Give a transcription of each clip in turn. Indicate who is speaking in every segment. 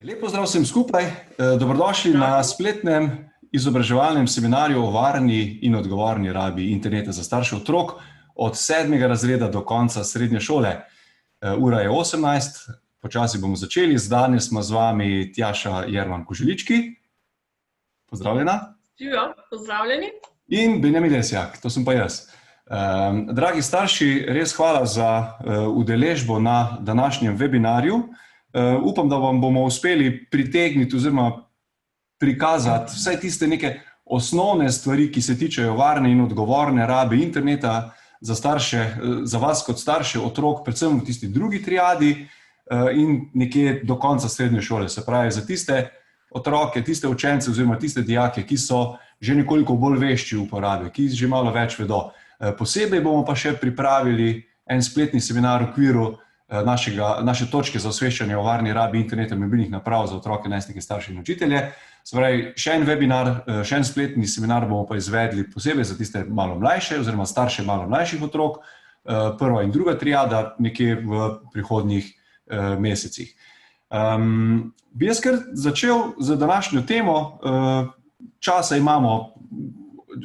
Speaker 1: Lep pozdrav vsem skupaj, dobrodošli na spletnem izobraževalnem seminarju o varni in odgovorni rabi interneta za starše otrok od 7. razreda do konca srednje šole. Ura je 18, počasi bomo začeli. Danes smo z vami Tjaša Jerman Koželički. Pozdravljena.
Speaker 2: Živijo, pozdravljeni.
Speaker 1: In Benjamin Lesjak, to sem pa jaz. Dragi starši, res hvala za udeležbo na današnjem webinarju. Upam, da vam bomo uspeli pritegniti oziroma prikazati vsaj tiste neke osnovne stvari, ki se tičejo varne in odgovorne rabe interneta za starše, za vas kot starše otrok, predvsem v tisti drugi triadi in nekje do konca srednje šole. Se pravi, za tiste otroke, tiste učence oziroma tiste dijake, ki so že nekoliko bolj vešči v uporabi, ki že malo več vedo. Posebej bomo pa še pripravili en spletni seminar v okviru naše točke za osveščanje o varni rabi interneta in mobilnih naprav za otroke, najstnike, starše in učitelje. Se pravi, še en webinar, še en spletni seminar bomo pa izvedli posebej za tiste malo mlajše oziroma starše malo mlajših otrok, prva in druga triada nekje v prihodnjih mesecih. Bi jaz kar začel z današnjo temo. Časa imamo,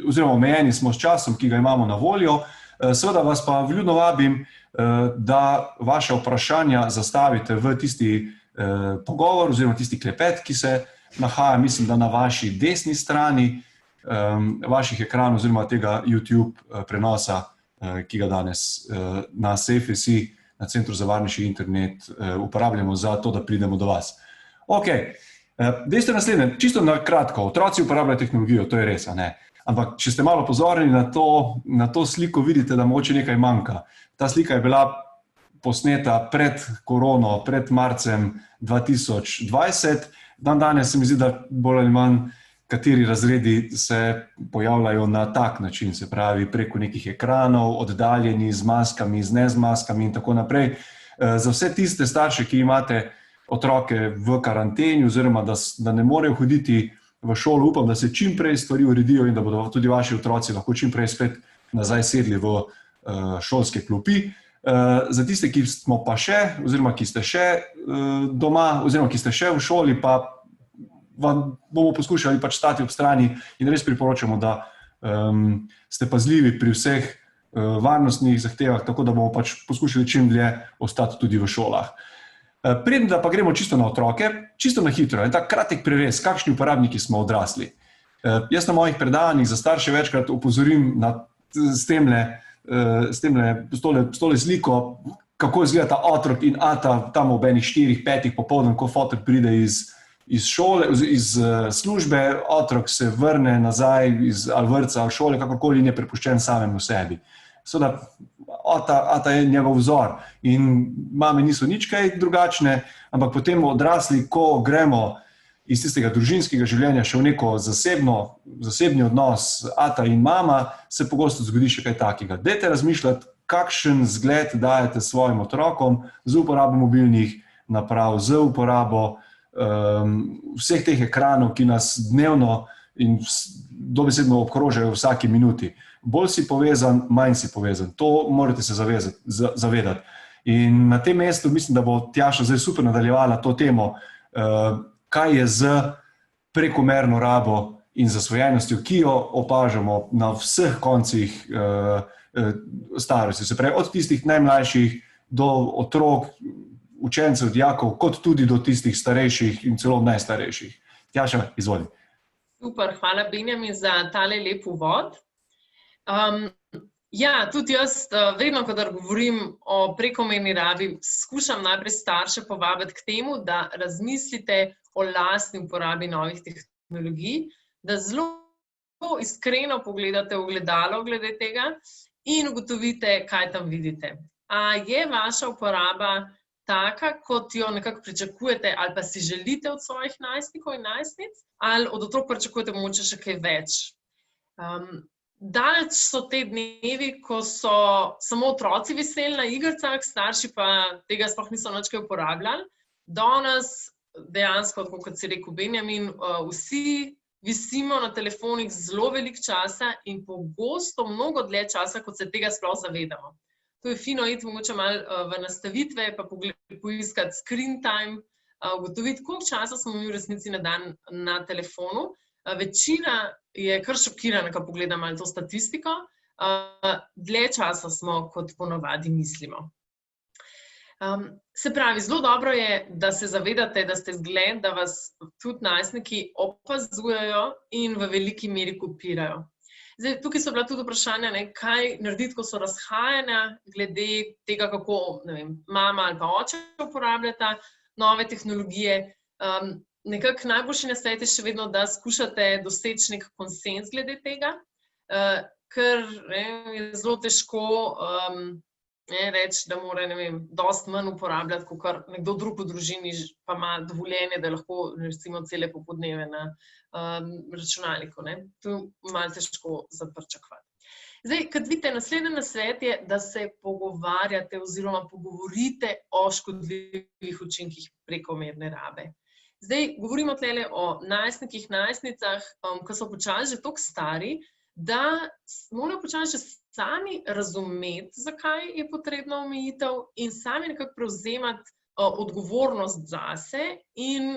Speaker 1: oziroma omejeni smo s časom, ki ga imamo na voljo. Seveda vas pa vljudno vabim, da vaše vprašanja zastavite v tisti pogovor oziroma tisti klepet, ki se nahaja, mislim, da na vaši desni strani vaših ekranov oziroma tega YouTube prenosa, ki ga danes na SafeSC, na Centru za varnejši internet, uporabljamo za to, da pridemo do vas. Ok, dejstvo naslednje, čisto na kratko, otroci uporabljajo tehnologijo, to je res, a ne? Ampak, če ste malo pozorni na to sliko, vidite, da mogoče nekaj manjka. Ta slika je bila posneta pred korono, pred marcem 2020. Danes se mi zdi, da bolj ali manj kateri razredi se pojavljajo na tak način, se pravi preko nekih ekranov, oddaljeni z maskami, z nezmaskami in tako naprej. Za vse tiste starše, ki imate otroke v karanteni oziroma da ne morejo hoditi v šolo, upam, da se čim prej stvari uredijo in da bodo tudi vaši otroci lahko čim prej spet nazaj sedli v šolske klopi. Za tiste, ki smo pa še, oziroma ki ste še doma, oziroma ki ste še v šoli, pa vam bomo poskušali pač stati ob strani in res priporočamo, da ste pazljivi pri vseh varnostnih zahtevah, tako da bomo pač poskušali čim dlje ostati tudi v šolah. Preden da pa gremo čisto na otroke, čisto na hitro, en tak kratek prerez, kakšni uporabniki smo odrasli. Jaz na mojih predavanjih za starše večkrat opozorim s tole sliko, kako izgleda ta otrok in ata tam ob enih 4-5 popoldan, ko fotor pride iz šole, iz službe, otrok se vrne nazaj iz ali vrtca ali šole, kakorkoli in je prepuščen samemu sebi. Seveda, ata je njegov vzor in mame niso nič kaj drugačne, ampak potem odrasli, ko gremo iz tistega družinskega življenja še v neko zasebni odnos ata in mama, se pogosto zgodi še kaj takega. Dajte razmišljati, kakšen zgled dajete svojim otrokom z uporabo mobilnih naprav, z uporabo vseh teh ekranov, ki nas dnevno in dobesedno obkrožajo v vsaki minuti. Bolj si povezan, manj si povezan. To morate se zavedati. In na tem mestu mislim, da bo Tjaša zdaj super nadaljevala to temo, kaj je z prekomerno rabo in zasvojenostjo, ki jo opažamo na vseh koncih starosti. Se pravi, od tistih najmlajših do otrok, učencev, dijakov, kot tudi do tistih starejših in celo najstarejših. Tjaša, izvoli.
Speaker 2: Super, hvala Benjamin za tale lep uvod. Tudi jaz vedno, kadar govorim o prekomerni rabi, skušam najprej starše povabiti k temu, da razmislite o lastni uporabi novih tehnologij, da zelo iskreno pogledate v ogledalo glede tega in ugotovite, kaj tam vidite. A je vaša uporaba taka, kot jo nekako pričakujete ali pa si želite od svojih najstnikov in najstnic, ali od otrok pričakujete mogoče še kaj več? Daleč so te dnevi, ko so samo otroci veseli na igricah, starši pa tega sploh niso nič kaj uporabljali. Danes dejansko, tako kot si rekel Benjamin, vsi visimo na telefonih zelo veliko časa in pogosto mnogo dlje časa, kot se tega sploh zavedamo. To je fino iti mogoče malo v nastavitve, pa poiskati screen time, ugotoviti, koliko časa smo mi v resnici na dan na telefonu. Večina je kar šokirana, ko pogleda malo to statistiko. Dlje časa smo, kot ponavadi mislimo. Se pravi, zelo dobro je, da se zavedate, da ste zgled, da vas tudi najstniki opazujejo in v veliki meri kopirajo. Zdaj, tukaj so bila tudi vprašanja, kaj narediti, ko so razhajanja glede tega, kako mama ali pa oče uporabljata nove tehnologije. Nekako najboljši nasvet je še vedno, da skušate doseči nek konsenz glede tega, ker je zelo težko reči, da mora, dosti manj uporabljati, kot nekdo drug v družini pa ima dovoljenje, da lahko recimo cele popoldneve na računalniku. To je malo težko pričakovati. Zdaj, kot vidite, naslednji nasvet je, da se pogovarjate oziroma pogovorite o škodljivih učinkih prekomerne rabe. Zdaj, govorimo tlele o najstnikih, najstnicah, ko so počasi že toliko stari, da morajo počasi že sami razumeti, zakaj je potrebna omejitev in sami nekako prevzemati odgovornost zase in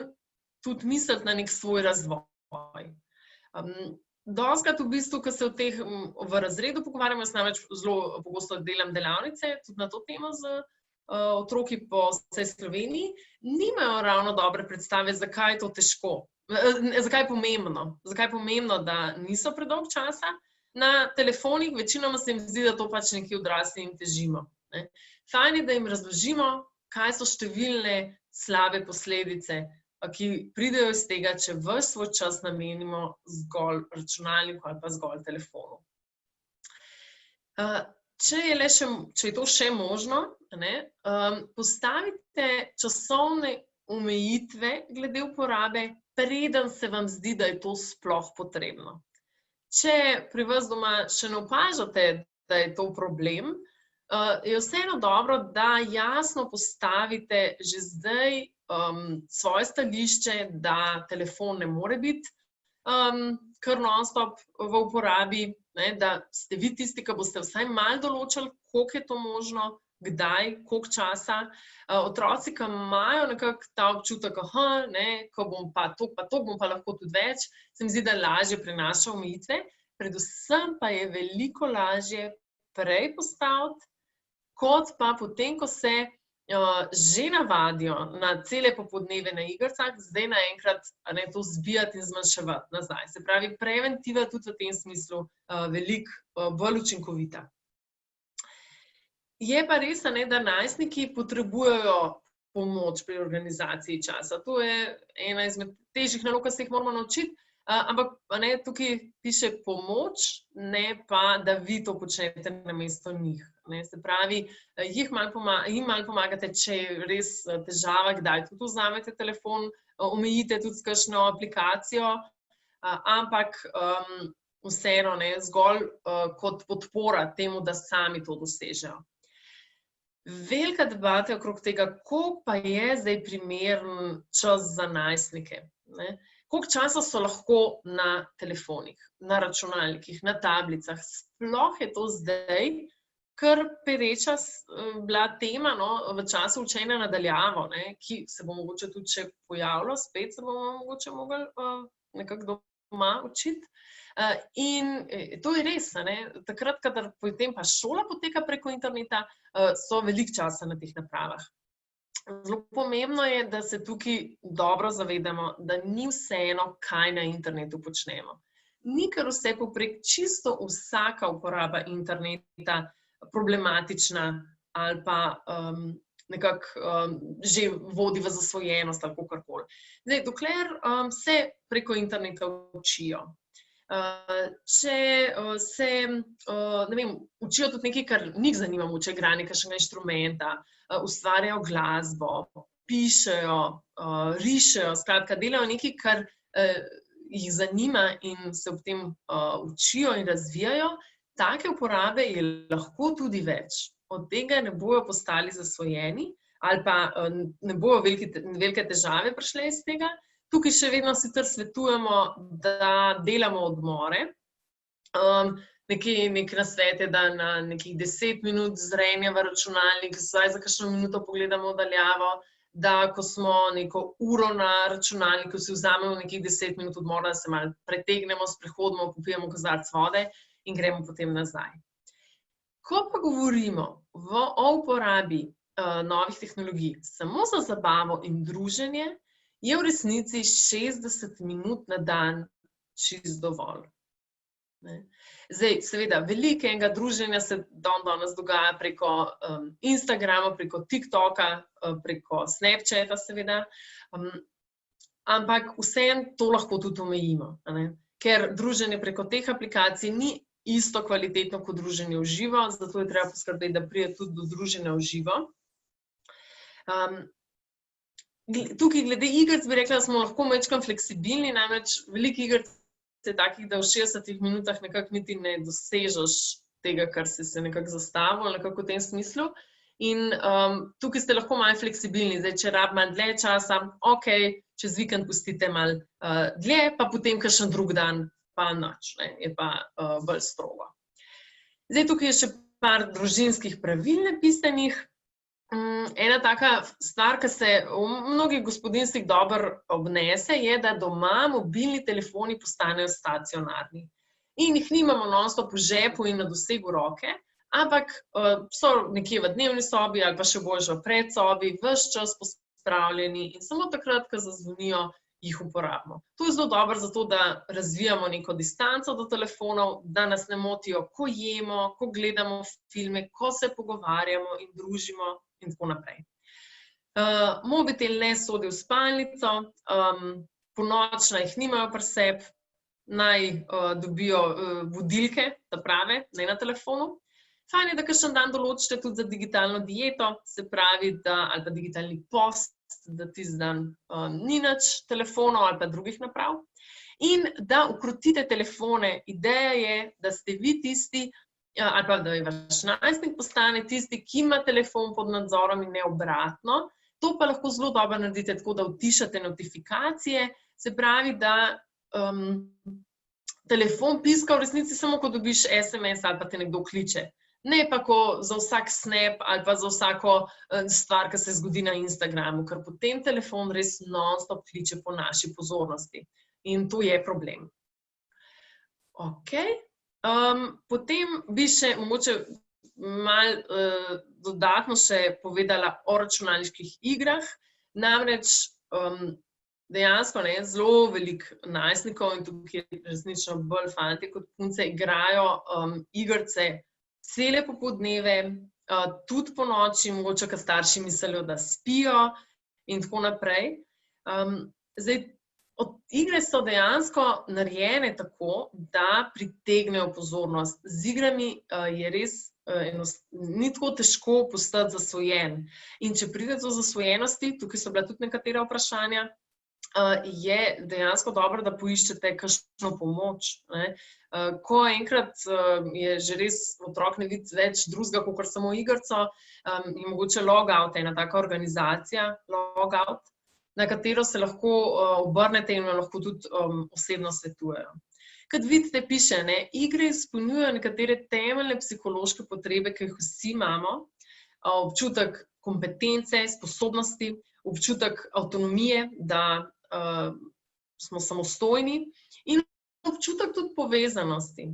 Speaker 2: tudi misliti na nek svoj razvoj. Dostikrat v bistvu, ko se v razredu pogovarjamo, jaz namreč zelo pogosto delam delavnice, tudi na to temo z otroki po vsej Sloveniji, nimajo ravno dobre predstave, zakaj je to težko, zakaj je pomembno. Zakaj je pomembno, da niso predolg časa na telefonih, večinoma se jim zdi, da to pač nekje odrasli in težimo. Fajn je, da jim razložimo, kaj so številne slabe posledice, ki pridejo iz tega, če ves svoj čas namenimo zgolj računalniku ali pa zgolj telefonu. Če je to še možno, postavite časovne omejitve glede uporabe, preden se vam zdi, da je to sploh potrebno. Če pri vas doma še ne opažate, da je to problem, je vseeno dobro, da jasno postavite že zdaj svoje stališče, da telefon ne more biti kar non-stop v uporabi, da ste vi tisti, ki boste vsaj malo določili, koliko je to možno, kdaj, koliko časa. Otroci, ki imajo nekako ta občutek, ko bom pa to bom pa lahko tudi več, se mi zdi, da lažje prenaša omejitve. Predvsem pa je veliko lažje prej postaviti, kot pa potem, ko se že navadijo na cele popoldneve na igricah, zdaj naenkrat to zbijati in zmanjševati nazaj. Se pravi, preventiva tudi v tem smislu veliko bolj učinkovita. Je pa res, da najstniki potrebujejo pomoč pri organizaciji časa. To je ena izmed težjih nalog, ki se jih moramo naučiti, ampak tukaj piše pomoč, ne pa, da vi to počnete namesto njih. Se pravi, jim malo pomagate, če je res težava, kdaj tudi vzamete telefon, omejite tudi s kakšno aplikacijo, ampak vseeno zgolj kot podpora temu, da sami to dosežejo. Velika debata je okrog tega, koliko pa je zdaj primeren čas za najstnike. Koliko časa so lahko na telefonih, na računalnikih, na tablicah. Sploh je to zdaj kar pereča bila tema v času učenja na daljavo, ki se bo mogoče tudi še pojavilo, spet se bomo mogoče mogli nekako doma učiti. In to je res, takrat, kadar potem pa šola poteka preko interneta, so veliko časa na teh napravah. Zelo pomembno je, da se tukaj dobro zavedamo, da ni vseeno, kaj na internetu počnemo. Ni kar vse povprek, čisto vsaka uporaba interneta problematična ali pa nekako že vodi v zasvojenost ali kakorkoli. Zdaj, dokler se preko interneta učijo, če se, učijo tudi nekaj, kar njih zanima, če igrajo nekakšnega inštrumenta, ustvarjajo glasbo, pišejo, rišejo, skratka, delajo nekaj, kar jih zanima in se ob tem učijo in razvijajo, take uporabe je lahko tudi več. Od tega ne bojo postali zasvojeni ali pa ne bojo velike težave prišle iz tega. Tukaj še vedno sicer svetujemo, da delamo odmore. Nek nasvet je, da na nekih 10 minut zrenja v računalnik, zdaj za kakšno minuto pogledamo v daljavo, da ko smo neko uro na računalniku, si vzamemo nekih 10 minut odmora, da se malo pretegnemo, sprehodimo, popijemo kozarec vode in gremo potem nazaj. Ko pa govorimo o uporabi novih tehnologij samo za zabavo in druženje, je v resnici 60 minut na dan čisto dovolj. Zdaj, seveda, velikega druženja se danes dogaja preko Instagrama, preko TikToka, preko Snapchata, seveda. Ampak vseeno to lahko tudi omejimo, ker druženje preko teh aplikacij ni isto kvalitetno kot druženje v živo, zato je treba poskrbeti, da pride tudi do druženja v živo. Tukaj glede igric bi rekla, da smo lahko majčkeno fleksibilni, namreč veliko igric je takih, da v 60 minutah nekako niti ne dosežeš tega, kar si se nekako zastavil, nekako v tem smislu. In tukaj ste lahko malo fleksibilni. Zdaj, če rab malo dlje časa, ok, čez vikend pustite malo dlje, pa potem kakšen drug dan pa nič, je pa bolj strogo. Zdaj, tukaj je še par družinskih pravil napisanih. Ena taka stvar, ki se v mnogih gospodinjstvih dobro obnese, je, da doma mobilni telefoni postanejo stacionarni. In jih nimamo non-stop v žepu in na dosegu roke, ampak so nekje v dnevni sobi ali pa še bolj v predsobi, ves čas pospravljeni in samo takrat, ko zazvonijo, jih uporabimo. To je zelo dobro zato, da razvijamo neko distanco do telefonov, da nas ne motijo, ko jemo, ko gledamo filme, ko se pogovarjamo in družimo in tako naprej. Mobitel ne sodi v spalnico, ponoči jih nimajo pri sebi, naj dobijo budilke, ta prave, ne na telefonu. Fajn je, da kakšen dan določite tudi za digitalno dieto, se pravi, ali pa digitalni post, da tisti dan ni nič telefonov ali pa drugih naprav. In da ukrotite telefone. Ideja je, da ste vi tisti, ali pa da je vaš najstnik postane tisti, ki ima telefon pod nadzorom in ne obratno. To pa lahko zelo dobro naredite tako, da utišate notifikacije, se pravi, da telefon piska v resnici samo, ko dobiš SMS ali pa te nekdo kliče. Ne pa ko za vsak snap ali pa za vsako stvar, ki se zgodi na Instagramu, ker potem telefon res non-stop kliče po naši pozornosti. In to je problem. Ok. Potem bi še mogoče malo dodatno še povedala o računalniških igrah. Namreč dejansko zelo veliko najstnikov in tukaj resnično bolj fantje kot punce igrajo igrice cele popoldneve, tudi po noči, mogoče, ker starši mislijo, da spijo in tako naprej. Zdaj, igre so dejansko narejene tako, da pritegnejo pozornost. Z igrami je res ni tako težko postati zasvojen. In če pride do zasvojenosti, tukaj so bila tudi nekatera vprašanja, je dejansko dobro, da poiščete kakšno pomoč. Ko enkrat je že res otrok ne vidi več drugega, kot samo igrico, je mogoče Logout ena taka organizacija, Logout, na katero se lahko obrnete in lahko tudi osebno svetujejo. Kot vidite, piše, igre izpolnjujejo nekatere temeljne psihološke potrebe, ki jih vsi imamo, občutek kompetence, sposobnosti, občutek avtonomije, da smo samostojni in občutek tudi povezanosti.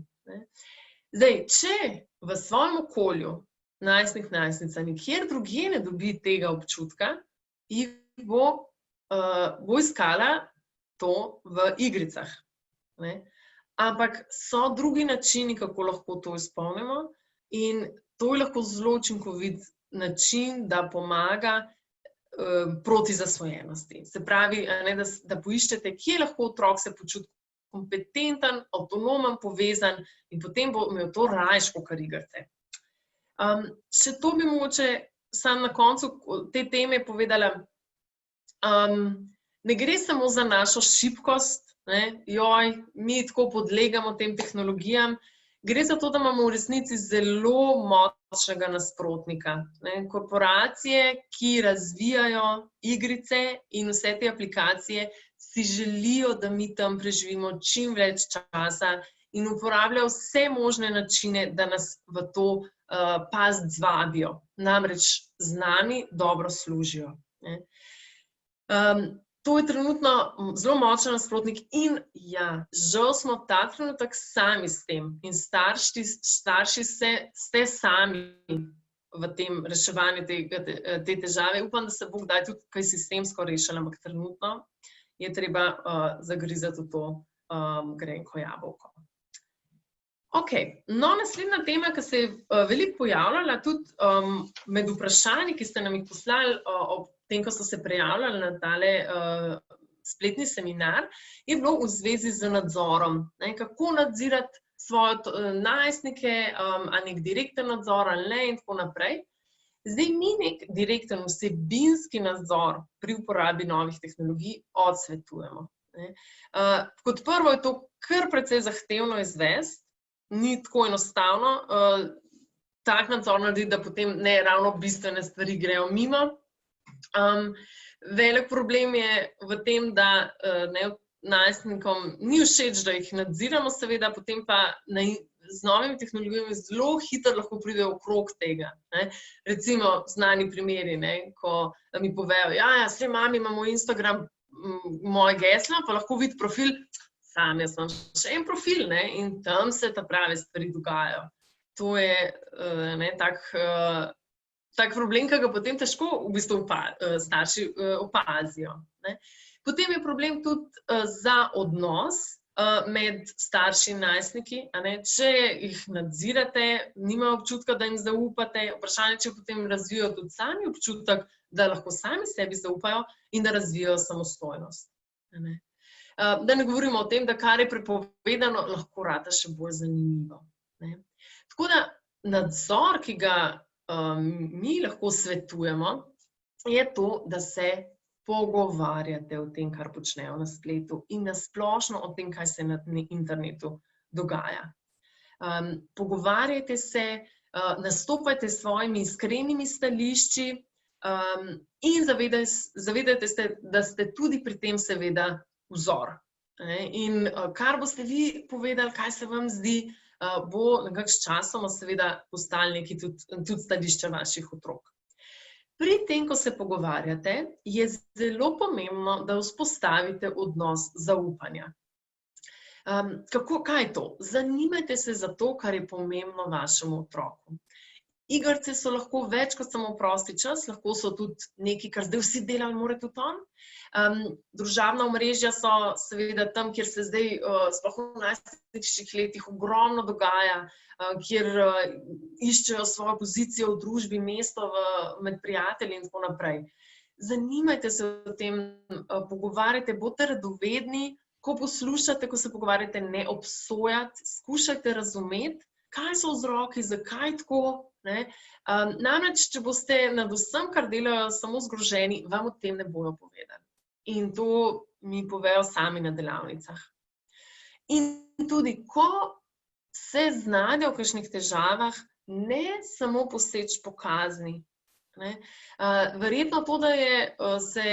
Speaker 2: Zdaj, če v svojem okolju najstnik, najstnica nikjer drugje ne dobi tega občutka, jih bo iskala to v igricah. Ampak so drugi načini, kako lahko to izpolnimo, in to je lahko zelo učinkovit način, da pomaga proti zasvojenosti. Se pravi, da poiščete, kje lahko otrok se počuti kompetenten, avtonomen, povezan in potem bo imel to rajš kakor igrice. Še to bi mogoče sam na koncu te teme povedala. Ne gre samo za našo šibkost, mi tako podlegamo tem tehnologijam, gre za to, da imamo v resnici zelo močnega nasprotnika. Korporacije, ki razvijajo igrice in vse te aplikacije, si želijo, da mi tam preživimo čim več časa in uporabljajo vse možne načine, da nas v to past zvabijo. Namreč z nami dobro služijo. To je trenutno zelo močen nasprotnik in ja, žal smo ta trenutek sami s tem in starši ste sami v tem reševanju te težave. Upam, da se bo kdaj tudi kaj sistemsko rešilo, ampak trenutno je treba zagrizati v to grenko jabolko. No, naslednja tema, ki se je veliko pojavljala tudi med vprašanji, ki ste nam jih poslali ob tem, ko so se prijavljali na tale spletni seminar, je bilo v zvezi z nadzorom. Kako nadzirati svoje najstnike, a nek direkten nadzor ali ne in tako naprej. Zdaj mi nek direkten vsebinski nadzor pri uporabi novih tehnologij odsvetujemo. Kot prvo je to kar precej zahtevno izvesti, ni tako enostavno tak nadzor narediti, da potem ne ravno bistvene stvari grejo mimo. Velik problem je v tem, da najstnikom ni všeč, da jih nadziramo, seveda, potem pa z novimi tehnologijami zelo hitro lahko pridejo okrog tega. Recimo znani primeri, ko mi povejo, ja, saj mami, imamo Instagram, moje geslo, pa lahko vidi profil, sam jaz imam še en profil in tam se ta prave stvari dogajajo. To je tak problem, ki ga potem težko v bistvu starši opazijo. Potem je problem tudi za odnos med starši in najstniki. Če jih nadzirate, nimajo občutka, da jim zaupate, vprašanje, če potem razvijajo tudi sami občutek, da lahko sami sebi zaupajo in da razvijajo samostojnost. Da ne govorimo o tem, da kar je prepovedano, lahko rata še bolj zanimivo. Tako da nadzor, ki ga mi lahko svetujemo, je to, da se pogovarjate o tem, kar počnejo na spletu in na splošno o tem, kaj se na internetu dogaja. Pogovarjajte se, nastopajte s svojimi iskrenimi stališči in zavedajte se, da ste tudi pri tem seveda vzor. In kar boste vi povedali, kaj se vam zdi, bo nekako s časoma seveda postali neki tudi stališča vaših otrok. Pri tem, ko se pogovarjate, je zelo pomembno, da vzpostavite odnos zaupanja. Kaj je to? Zanimajte se za to, kar je pomembno vašemu otroku. Igrice so lahko več kot samo prosti čas, lahko so tudi nekaj, kar zdaj vsi delajo in mora tudi on. Družabna omrežja so seveda tam, kjer se zdaj sploh v najstniških letih ogromno dogaja, kjer iščejo svojo pozicijo v družbi, mesto med prijatelji in tako naprej. Zanimajte se o tem, pogovarjajte, bodite radovedni, ko poslušate, ko se pogovarjate, ne obsojati, skušajte razumeti, kaj so vzroki, zakaj tako. Namreč, če boste nad vsem, kar delajo, samo zgroženi, vam o tem ne bojo povedali. In to mi povejo sami na delavnicah. In tudi, ko se znajdejo v kakšnih težavah, ne samo poseči po kazni. Verjetno to, da je se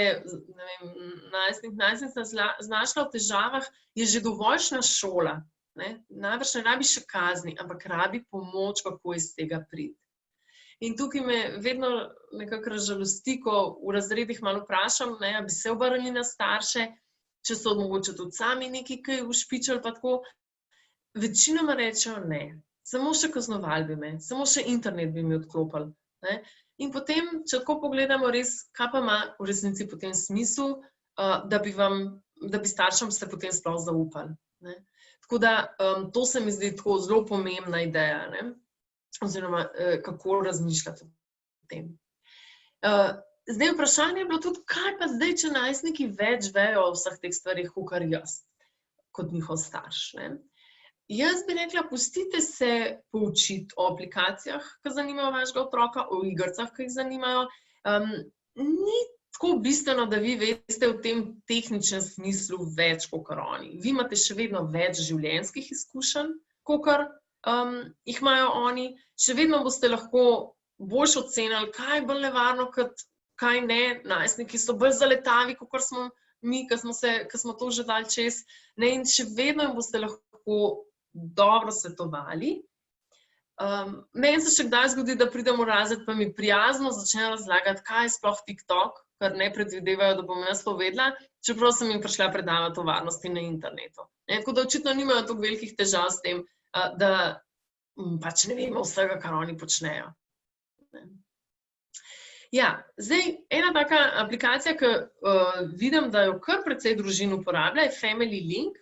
Speaker 2: najstnica znašla v težavah, je že dovoljšna šola. Najbrž ne rabi še kazni, ampak rabi pomoč, kako iz tega priti. In tukaj me vedno nekako razžalosti, ko v razredih malo vprašam, a bi se obrnili na starše, če so mogoče tudi sami nekaj kaj ušpičali pa tako. Večinoma rečejo ne, samo še kaznovali bi me, samo še internet bi mi odklopili. In potem, če tako pogledamo res, kaj pa ima v resnici potem smisel, da bi staršem se potem sploh zaupali. Tako da to se mi zdi tako zelo pomembna ideja, oziroma kako razmišljati o tem. Zdaj vprašanje je bilo tudi, kaj pa zdaj, če najstniki več vejo o vseh teh stvarih, kakor jaz, kot njihov starš. Jaz bi rekla, pustite se poučiti o aplikacijah, ki zanimajo vašega otroka, o igricah, ki jih zanimajo. Ni tako bistveno, da vi veste v tem tehničnem smislu več, kakor oni. Vi imate še vedno več življenjskih izkušenj, kakor jih imajo oni. Še vedno boste lahko boljše ocenili, kaj je bolj nevarno, kaj ne. Najstniki so bolj zaletavi, kakor smo mi, ki smo to že dali čez. In še vedno jim boste lahko dobro svetovali. Meni se še kdaj zgodi, da pridem v razred, pa mi prijazno začnejo razlagati, kaj je sploh TikTok, ker ne predvidevajo, da bom jaz to vedela, čeprav sem jim prišla predavati o varnosti na internetu. Tako da očitno nimajo toliko velikih težav s tem, da pač ne vemo vsega, kar oni počnejo. Ja, zdaj, ena taka aplikacija, ki vidim, da jo kar precej družin uporablja, je Family Link,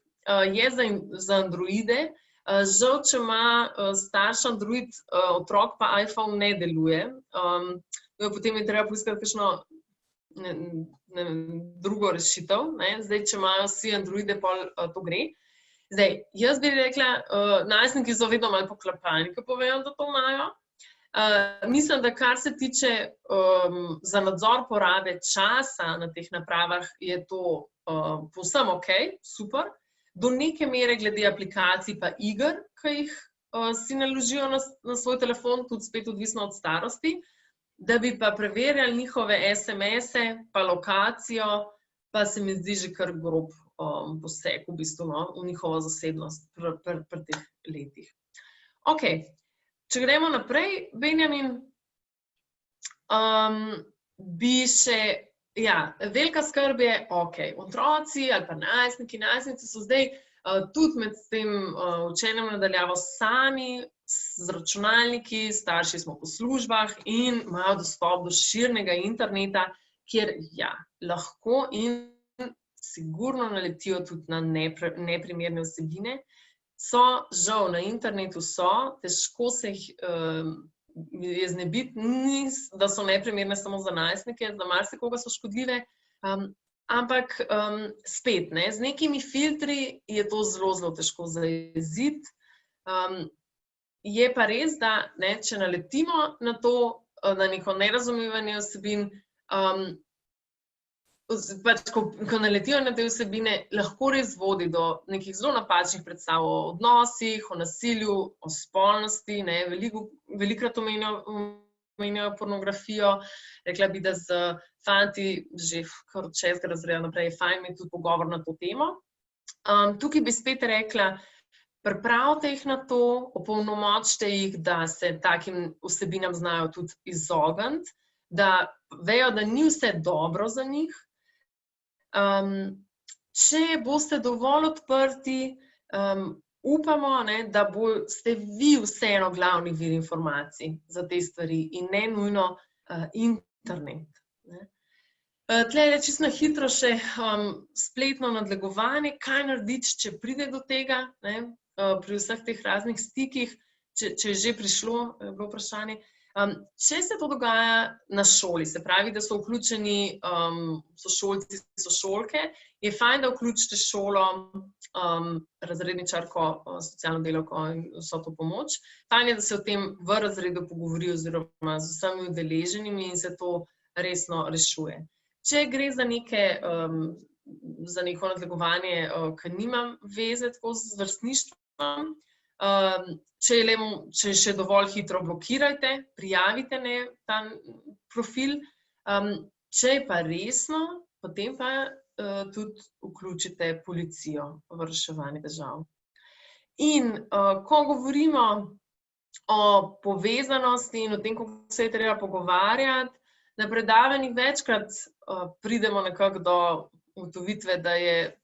Speaker 2: je za Androide. Žal, če ima starš Android, otrok pa iPhone ne deluje. Potem je treba poiskati kakšno drugo rešitev. Zdaj, če imajo vsi Androide, pol to gre. Zdaj, jaz bi rekla, najstniki so vedno malo poklapani, ko povejo, da to imajo. Mislim, da kar se tiče za nadzor porabe časa na teh napravah, je to povsem ok, super. Do neke mere glede aplikacij pa iger, ki jih si naložijo na svoj telefon, tudi spet odvisno od starosti, da bi pa preverjali njihove SMS-e, pa lokacijo, pa se mi zdi že kar grob poseg v bistvu, v njihovo zasebnost pri teh letih. Ok, če gremo naprej, Benjamin, bi še, ja, velika skrb je, ok, otroci ali pa najstnici so zdaj tudi med tem učenjem nadaljavo sami z računalniki, starši smo po službah in imajo dostop do širnega interneta, kjer ja, lahko in sigurno naletijo tudi na neprimerne vsebine. So, žal, na internetu so, težko se jih je znebiti, da so neprimerne samo za najstnike, za marsikoga so škodljive, ampak spet, z nekimi filtri je to zelo, zelo težko zajeziti. Je pa res, da če naletimo na to, na neko nerazumevanje vsebin, ko naletijo na te vsebine, lahko res vodi do nekih zelo napačnih predstav o odnosih, o nasilju, o spolnosti, velikokrat omenjajo pornografijo. Rekla bi, da z fanti že kar od 6. razreda naprej je fajn imeti tudi pogovor na to temo. Tukaj bi spet rekla, pripravite jih na to, opolnomočite jih, da se takim vsebinam znajo tudi izogniti, da vejo, da ni vse dobro za njih. Če boste dovolj odprti, upamo, da ste vi vseeno glavni vir informacij za te stvari in ne nujno internet. Tle je čisto na hitro še spletno nadlegovanje, kaj narediti, če pride do tega, pri vseh teh raznih stikih, če je že prišlo, je bilo vprašanje. Če se to dogaja na šoli, se pravi, da so vključeni sošolci, sošolke, je fajn, da vključite šolo, razredničarko, socialno delavko in vso to pomoč. Fajn je, da se o tem v razredu pogovori oziroma z vsemi udeleženimi in se to resno rešuje. Če gre za neko nadlegovanje, ki nimam veze tako z vrstništvom, če je še dovolj hitro blokirajte, prijavite ta profil. Če je pa resno, potem pa tudi vključite policijo v reševanje težav. In ko govorimo o povezanosti in o tem, kako se je treba pogovarjati, na predavanjih večkrat pridemo nekako do ugotovitve, da je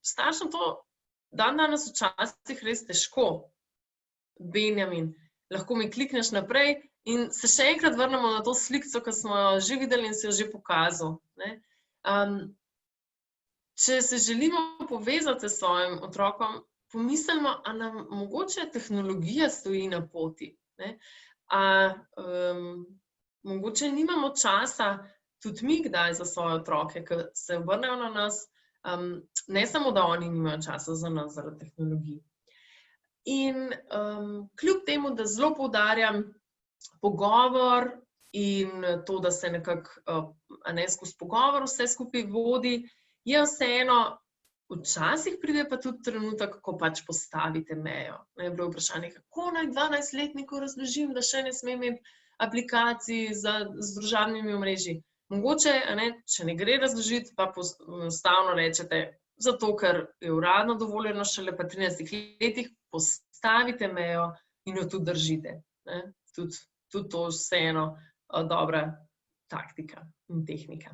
Speaker 2: staršem to danes včasih res težko. Benjamin, lahko mi klikneš naprej in se še enkrat vrnemo na to slikco, ki smo jo že videli in se jo že pokazal. Če se želimo povezati s svojim otrokom, pomislimo, a nam mogoče tehnologija stoji na poti. Mogoče nimamo časa tudi mi kdaj za svoje otroke, ki se obrnejo na nas, ne samo, da oni nimajo časa za nas zaradi tehnologij. In kljub temu, da zelo poudarjam pogovor in to, da se nekako skozi pogovor vse skupaj vodi, je vseeno, včasih pride pa tudi trenutek, ko pač postavite mejo. Bilo je vprašanje, kako naj 12-letniku razložim, da še ne sme imeti aplikacij z družabnimi omrežji. Mogoče, če ne gre razložiti, pa enostavno rečete, zato ker je uradno dovoljeno šele po 13 letih, postavite mejo in jo tudi držite. Tudi to vseeno dobra taktika in tehnika.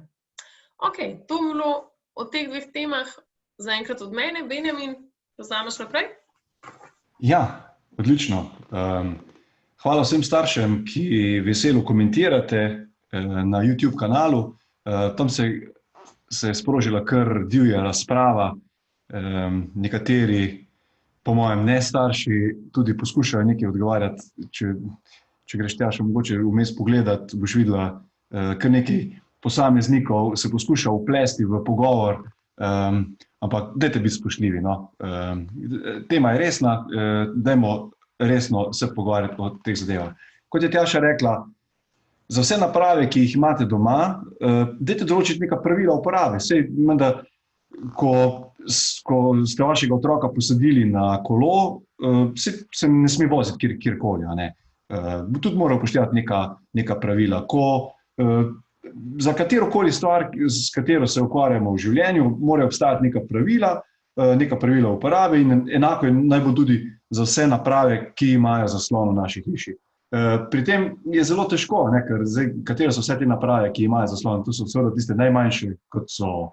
Speaker 2: Ok, to bi bilo o teh dveh temah zaenkrat od mene. Benjamin, poznamaš naprej?
Speaker 1: Ja, odlično. Hvala vsem staršem, ki veselo komentirate na YouTube kanalu. Tam se je sprožila kar divja razprava. Nekateri, po mojem, ne starši, tudi poskušajo nekaj odgovarjati. Če greš tja še mogoče vmes pogledati, boš videla kar nekaj posameznikov se poskuša vplesti v pogovor, ampak dajte biti spoštljivi. No. Tema je resna, dajmo resno se pogovarjati o teh zadevah. Kot je Tjaša rekla, za vse naprave, ki jih imate doma, dajte določiti neka pravila uporabe. Sej, menda, ko ste vašega otroka posadili na kolo, se ne sme voziti kjerkoli. Tudi mora upoštevati neka pravila. Za katerokoli stvar, s katero se ukvarjamo v življenju, morajo obstajati neka pravila uporabe in enako naj bo tudi za vse naprave, ki imajo zaslon v naši hiši. Pri tem je zelo težko, ker katere so vse te naprave, ki imajo zaslon. To so seveda tiste najmanjše, kot so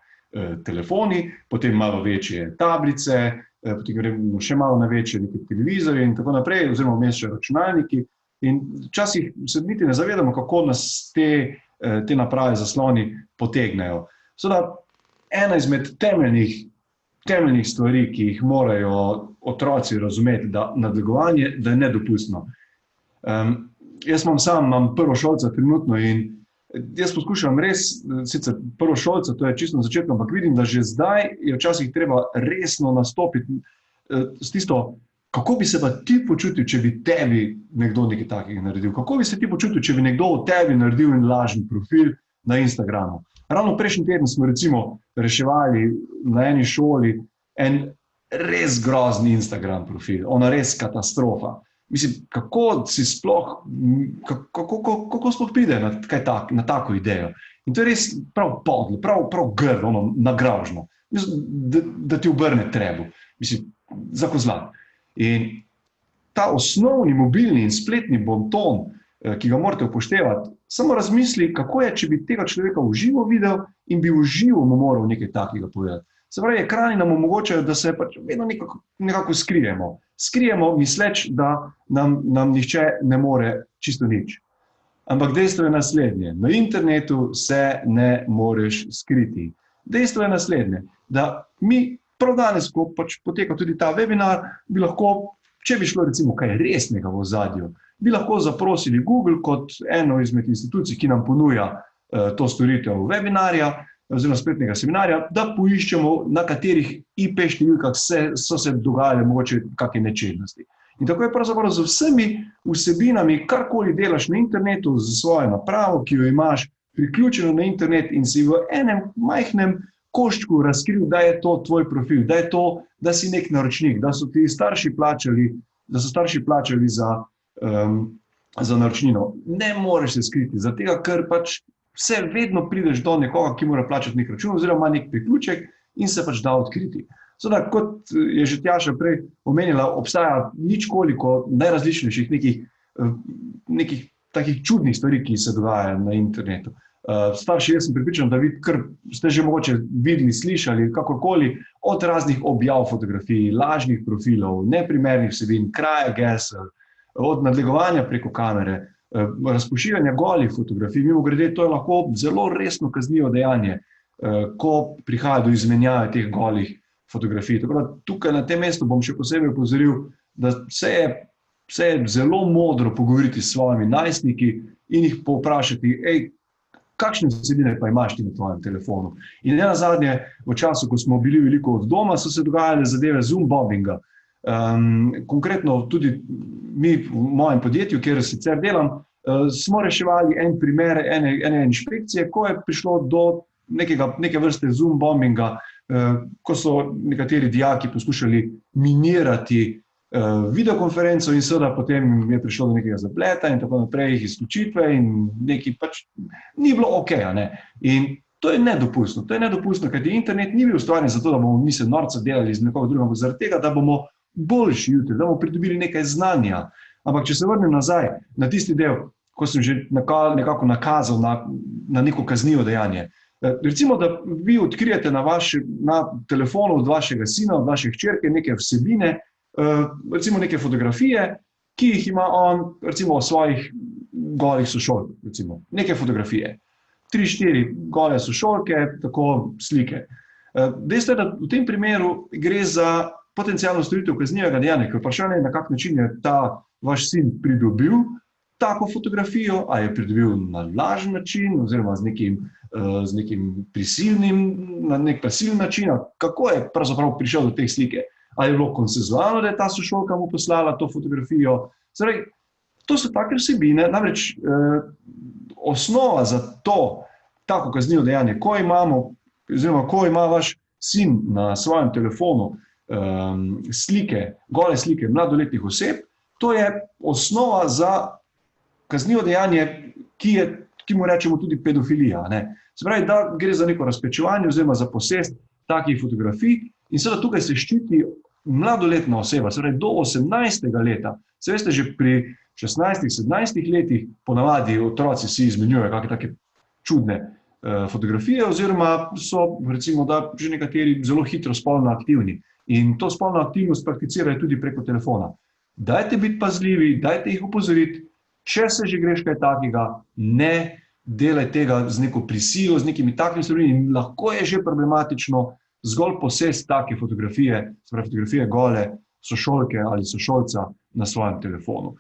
Speaker 1: telefoni, potem malo večje tablice, potem gremo še malo na večje televizorje in tako naprej, oziroma vmes še računalniki. In včasih se niti ne zavedamo, kako nas te naprave zasloni potegnejo. Seveda, ena izmed temeljnih stvari, ki jih morajo otroci razumeti, da nadlegovanje, da je nedopustno. Jaz imam prvošolca trenutno in jaz poskušam res, sicer prvošolca, to je čisto na začetku, ampak vidim, da že zdaj je včasih treba resno nastopiti s tisto, kako bi se pa ti počutil, če bi tebi nekdo nekaj takega naredil? Kako bi se ti počutil, če bi nekdo o tebi naredil en lažni profil na Instagramu? Ravno prejšnji teden smo recimo reševali na eni šoli en res grozni Instagram profil, ona res katastrofa. Mislim, kako sploh pride na tako idejo? In to je res prav podlo, prav grdo, nagravžno, da ti obrne trebuh. Mislim, za kozlan. In ta osnovni mobilni in spletni bonton, ki ga morate upoštevati, samo razmisli, kako je, če bi tega človeka v živo videl in bi v živo mu moral nekaj takega povedati. Se pravi, ekrani nam omogočajo, da se pač vedno nekako skrijemo. Skrijemo misleč, da nam nihče ne more čisto nič. Ampak dejstvo je naslednje. Na internetu se ne moreš skriti. Dejstvo je naslednje, da mi prav danes, ko pač poteka tudi ta webinar, bi lahko, če bi šlo recimo kaj resnega v ozadju, bi lahko zaprosili Google kot eno izmed institucij, ki nam ponuja to storitev webinarja oziroma spletnega seminarja, da poiščemo, na katerih IP številkah so se dogajale mogoče kakšne nečednosti. In tako je pravzaprav z vsemi vsebinami, karkoli delaš na internetu z svojo napravo, ki jo imaš priključeno na internet in si v enem majhnem koščku razkril, da je to tvoj profil, da je to, da si nek naročnik, da so ti starši plačali za naročnino. Ne moreš se skriti, zato ker pač vse vedno prideš do nekoga, ki mora plačati nek račun oziroma nek priključek in se pač da odkriti. Seveda, kot je že Tjaša prej omenila, obstaja ničkoliko najrazličnejših nekih takih čudnih stvari, ki se dogajajo na internetu. Starši, jaz sem pripričan, da ste že mogoče videli, slišali, kakorkoli, od raznih objav fotografij, lažnih profilov, neprimernih vsebin, kraja gesel, od nadlegovanja preko kamere, razpošiljanja golih fotografij. Mimogrede, to je lahko zelo resno kaznivo dejanje, ko prihaja do izmenjave teh golih fotografij. Tako da tukaj na tem mestu bom še posebej opozoril, da se je zelo modro pogovoriti s svojimi najstniki in jih povprašati, kakšne vsebine pa imaš ti na tvojem telefonu. In nenazadnje, v času, ko smo bili veliko od doma, so se dogajale zadeve zoom-bombinga. Konkretno tudi mi v mojem podjetju, kjer sicer delam, smo reševali en primer ene inšpekcije, ko je prišlo do neke vrste zoom-bombinga, ko so nekateri dijaki poskušali minirati videokonferenco in seveda potem je prišlo do nekega zapleta in tako naprej, izključitve in nekaj pač ni bilo okej, In to je nedopustno. To je nedopustno, kajti internet ni bil ustvarjen zato, da bomo mi se norca delali z nekoga drugega, ampak zaradi tega, da bomo boljši jutri, da bomo pridobili nekaj znanja. Ampak če se vrnem nazaj na tisti del, ko sem že nekako nakazal na neko kaznivo dejanje. Recimo, da vi odkrijete na telefonu od vašega sina, od vaše hčerke neke vsebine, recimo neke fotografije, ki jih ima on, recimo o svojih golih sošolkah, recimo, neke fotografije. 3-4 gole sošolke, tako slike. Dejstvo je, da v tem primeru gre za potencialno storitev kaznivega dejanja, ker vprašanje je, na kak način je ta vaš sin pridobil tako fotografijo, a je pridobil na lažen način oziroma z nekim prisilnim, na nek prisilni način, kako je pravzaprav prišel do te slike. Ali je bilo konsenzualno, da je ta sošolka mu poslala to fotografijo. Zdaj, to so take vsebine, namreč osnova za to tako kaznivo dejanje, ko ima vaš sin na svojem telefonu gole slike mladoletnih oseb, to je osnova za kaznivo dejanje, ki mu rečemo tudi pedofilija. Se pravi, da gre za neko razpečevanje oziroma za posest takih fotografij in seveda tukaj se ščiti mladoletna oseba, se pravi do 18. leta. Se veste, že pri 16-17 letih ponavadi otroci si izmenjujejo kakšne take čudne fotografije oziroma so, recimo, da že nekateri zelo hitro spolno aktivni in to spolno aktivnost prakticirajo tudi preko telefona. Dajte biti pazljivi, dajte jih opozoriti, če se že greš kaj takega, ne delaj tega z neko prisilo, z nekimi takimi stvarmi in lahko je že problematično zgolj posest take fotografije, se pravi fotografije gole sošolke ali sošolca na svojem telefonu.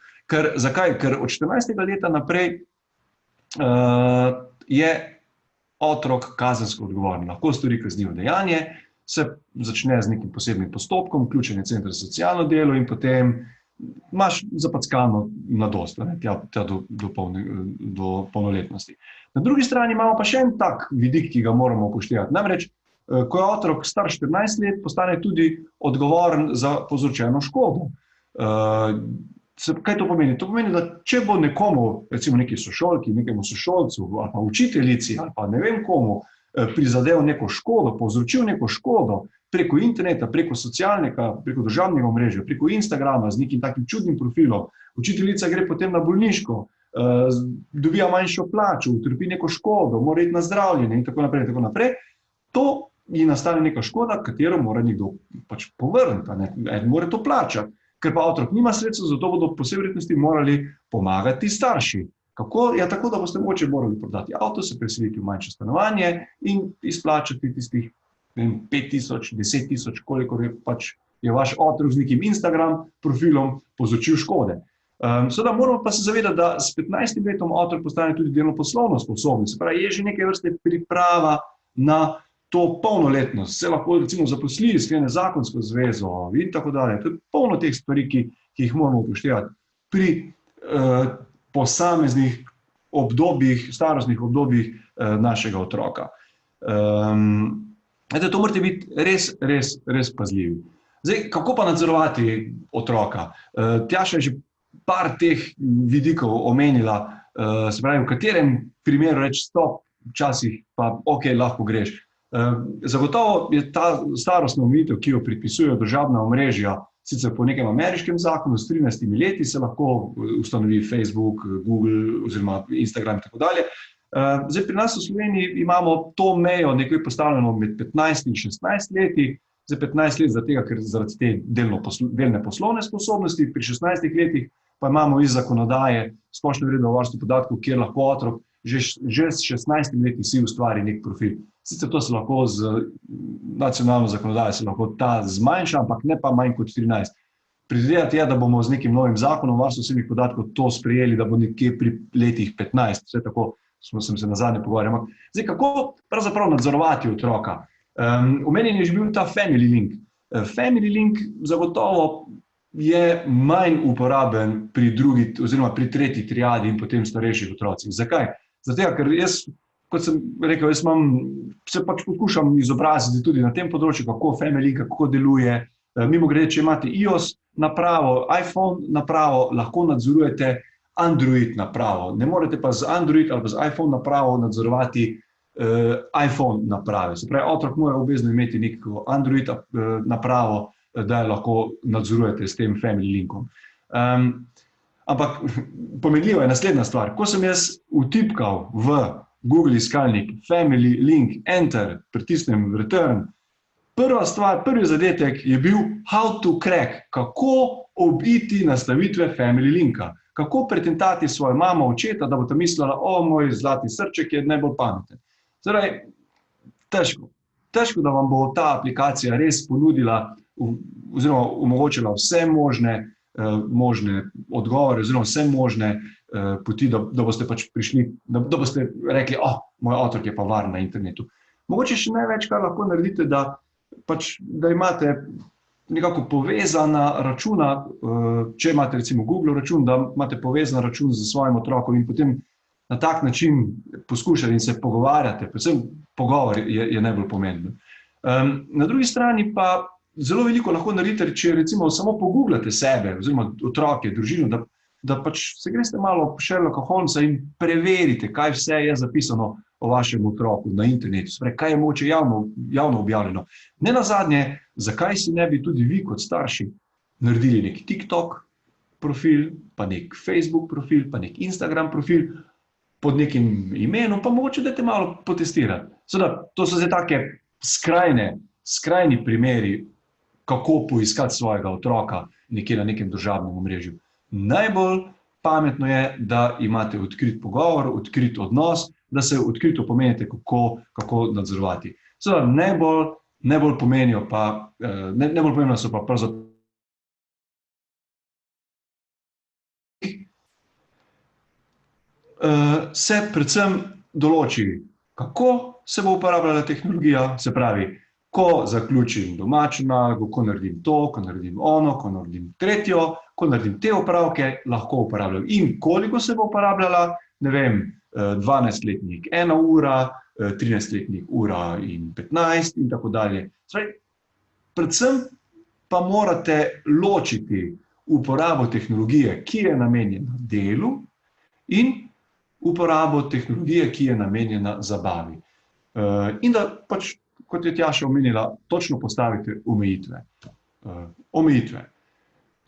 Speaker 1: Zakaj? Ker od 14. leta naprej je otrok kazensko odgovoren. Lahko stori kaznivo dejanje, se začne z nekim posebnim postopkom, vključen je center za socialno delo in potem imaš zapackano mladost, tja do polnoletnosti. Na drugi strani imamo pa še en tak vidik, ki ga moramo upoštevati. Namreč, ko je otrok star 14 let, postane tudi odgovoren za povzročeno škodo. Kaj to pomeni? To pomeni, da če bo nekomu, recimo neki sošolki, nekemu sošolcu ali pa učiteljici ali pa ne vem komu, prizadel neko škodo, povzročil neko škodo preko interneta, preko socialnega, preko državnega omrežja, preko Instagrama z nekim takim čudnim profilom, učiteljica gre potem na bolniško, dobija manjšo plačo, utrpi neko škodo, mora iti na zdravljenje in tako naprej, tako naprej. To ji nastane neka škoda, katero mora nekdo pač povrniti, mora to plačati. Ker pa otrok nima sredstev, zato bodo po vsej verjetnosti morali pomagati starši. Kako? Ja, tako, da boste mogoče morali prodati avto, se preseliti v manjše stanovanje in izplačati tistih 5.000, 10.000, kolikor je vaš otrok z nekim Instagram profilom povzročil škode. Seveda moramo pa se zavedati, da s 15 letom otrok postane tudi delno poslovno sposoben. Se pravi, je že neke vrste priprava na to polnoletnost. Se lahko recimo zaposli, sklene zakonsko zvezo in tako dalje. To je polno teh stvari, ki jih moramo upoštevati pri posameznih obdobjih, starostnih obdobjih našega otroka. To morate biti res pazljivi. Zdaj, kako pa nadzorovati otroka? Tjaša je že par teh vidikov omenila, se pravi, v katerem primeru reči stop, včasih pa ok, lahko greš. Zagotovo je ta starostna omejitev, ki jo predpisujejo državna omrežja, sicer po nekem ameriškem zakonu s 13 leti se lahko ustanovi Facebook, Google oziroma Instagram in tako dalje. Zdaj, pri nas v Sloveniji imamo to mejo nekaj postavljeno med 15 in 16 leti. Zdaj 15 let zaradi tega, ker zaradi te delne poslovne sposobnosti, pri 16 letih pa imamo iz zakonodaje splošne uredbe o varstvu podatkov, kjer lahko otrok že s 16 leti si ustvari nek profil. Sicer to se lahko z nacionalno zakonodajo se lahko ta zmanjša, ampak ne pa manj kot 13. Predvidevati je, da bomo z nekim novim zakonom o varstvu osebnih podatkov to sprejeli, da bo nekje pri letih 15. Vse tako sem se nazadnje pogovarjal. Zdaj, kako pravzaprav nadzorovati otroka? Omenjen je že bil ta Family Link. Family Link zagotovo je manj uporaben pri drugi oziroma pri tretji triadi in potem starejših otrocih. Zakaj? Zato, ker jaz, kot sem rekel, se pač poskušam izobraziti tudi na tem področju, kako Family Link, kako deluje. Mimogrede, če imate iOS napravo, iPhone napravo, lahko nadzorujete Android napravo. Ne morete pa z Android ali pa z iPhone napravo nadzorovati iPhone naprave. Se pravi, otrok mora obvezno imeti neko Android napravo, da jo lahko nadzorujete s tem Family Linkom. Ampak pomenljiva je naslednja stvar. Ko sem jaz vtipkal v Google iskalnik Family Link, Enter, pritisnem Return, prva stvar, prvi zadetek je bil how to crack, kako obiti nastavitve Family Linka, kako pretentati svojo mamo, očeta, da bo ta mislila, moj zlati srček je najbolj pameten. Zdaj, težko, da vam bo ta aplikacija res ponudila oziroma omogočila vse možne odgovore oziroma vse možne poti, da boste pač prišli, da boste rekli, moj otrok je pa varen na internetu. Mogoče še največ, kar lahko naredite, da imate nekako povezana računa, če imate recimo Google račun, da imate povezan račun z svojim otrokom in potem na tak način poskušali in se pogovarjate, predvsem pogovor je najbolj pomemben. Na drugi strani pa zelo veliko lahko naredite, če recimo samo pogooglate sebe oziroma otroke, družino, da pač se greste malo po Sherlocka Holmesa in preverite, kaj vse je zapisano o vašem otroku na internetu, kaj je mogoče javno objavljeno. Ne nazadnje, zakaj si ne bi tudi vi kot starši naredili nek TikTok profil, pa nek Facebook profil, pa nek Instagram profil pod nekim imenom, pa mogoče dajte malo potestirati. To so zdaj take skrajni primeri, kako poiskati svojega otroka nekje na nekem družabnem omrežju. Najbolj pametno je, da imate odkrit pogovor, odkrit odnos, da se odkrito pomenite, kako nadzorovati. Najbolj pomembno so pa pravzaprav se predvsem določi, kako se bo uporabljala tehnologija, se pravi, ko zaključim domačo nalogo, ko naredim to, ko naredim ono, ko naredim tretjo, ko naredim te opravke, lahko uporabljam. In koliko se bo uporabljala, ne vem, 12-letnik 1 ura, 13-letnik ura in 15 in tako dalje. Predvsem pa morate ločiti uporabo tehnologije, ki je namenjena delu, in uporabo tehnologije, ki je namenjena zabavi. In da pač, kot je Tjaša omenila, točno postavite omejitve.